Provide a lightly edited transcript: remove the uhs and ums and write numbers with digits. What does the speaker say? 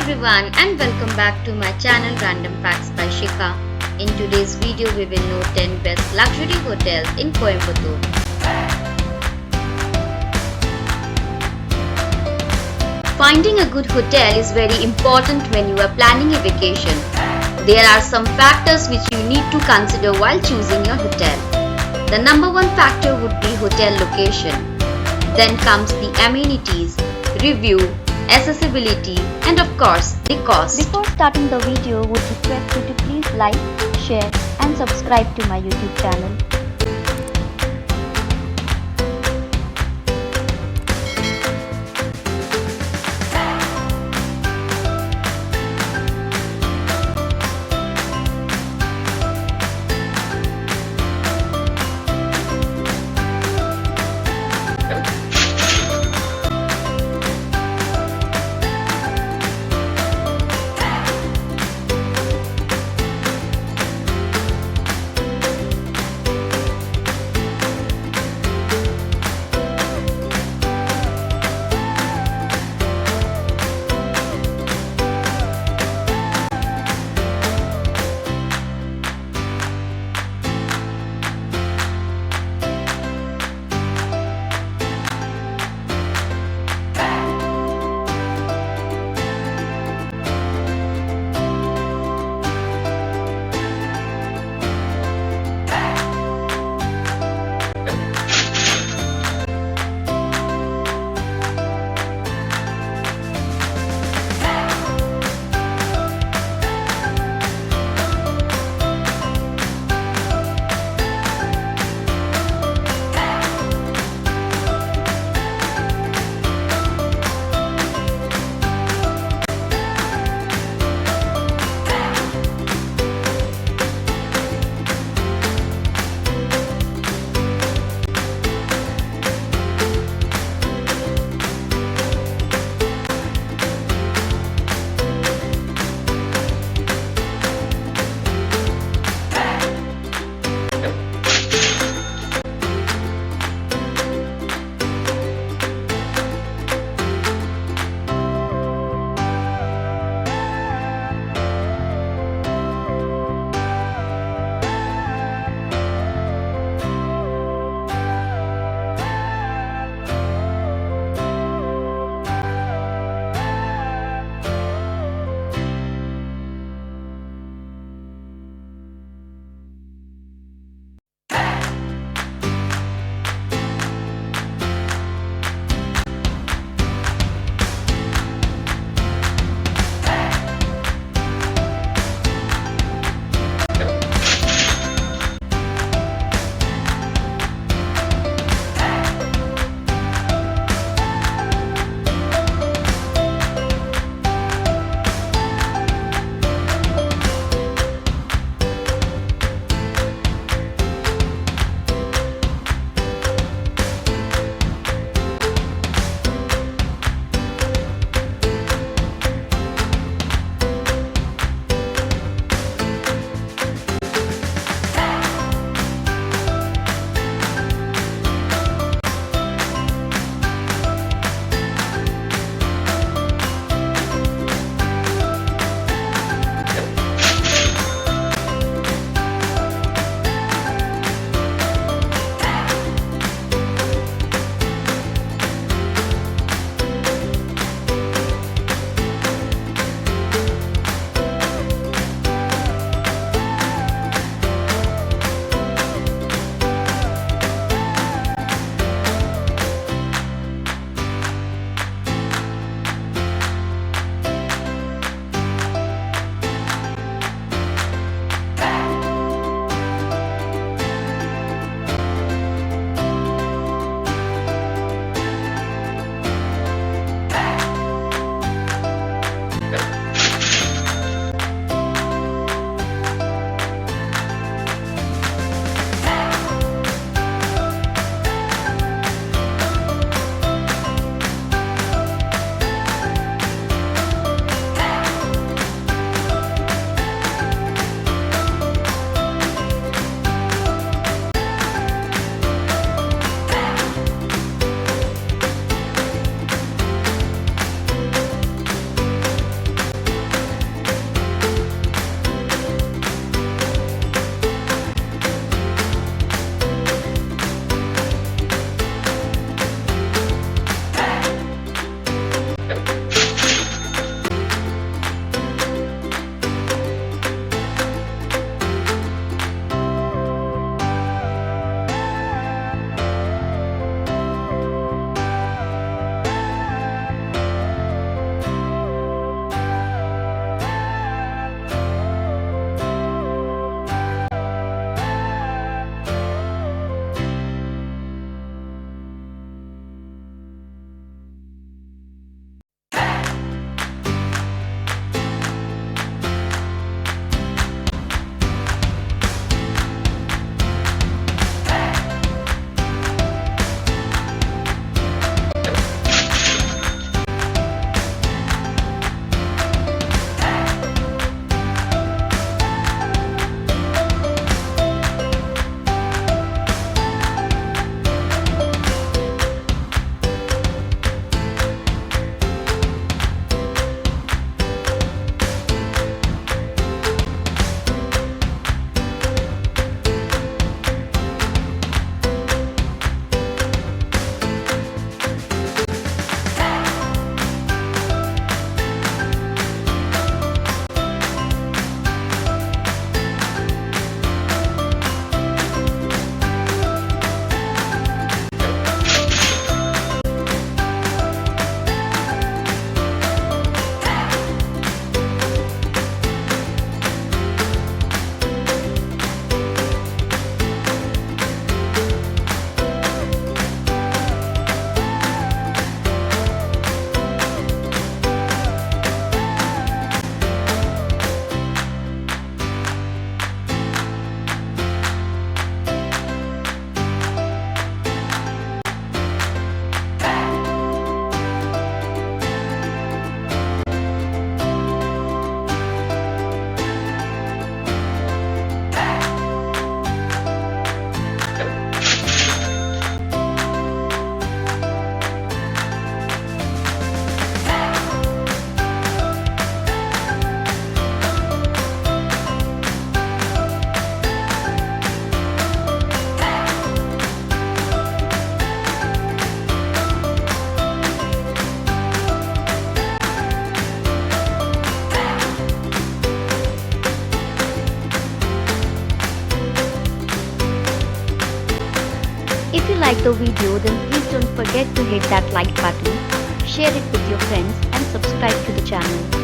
everyone and welcome back to my channel Random Facts by Shikha. In today's video we will know 10 best luxury hotels in Coimbatore. Finding a good hotel is very important when you are planning a vacation. There are some factors which you need to consider while choosing your hotel. The number one factor would be hotel location. Then comes the amenities, review, accessibility, and of course the cost. Before starting the video, would request you to please like, share and subscribe to my YouTube channel. the video, then please don't forget to hit that like button, share it with your friends and subscribe to the channel.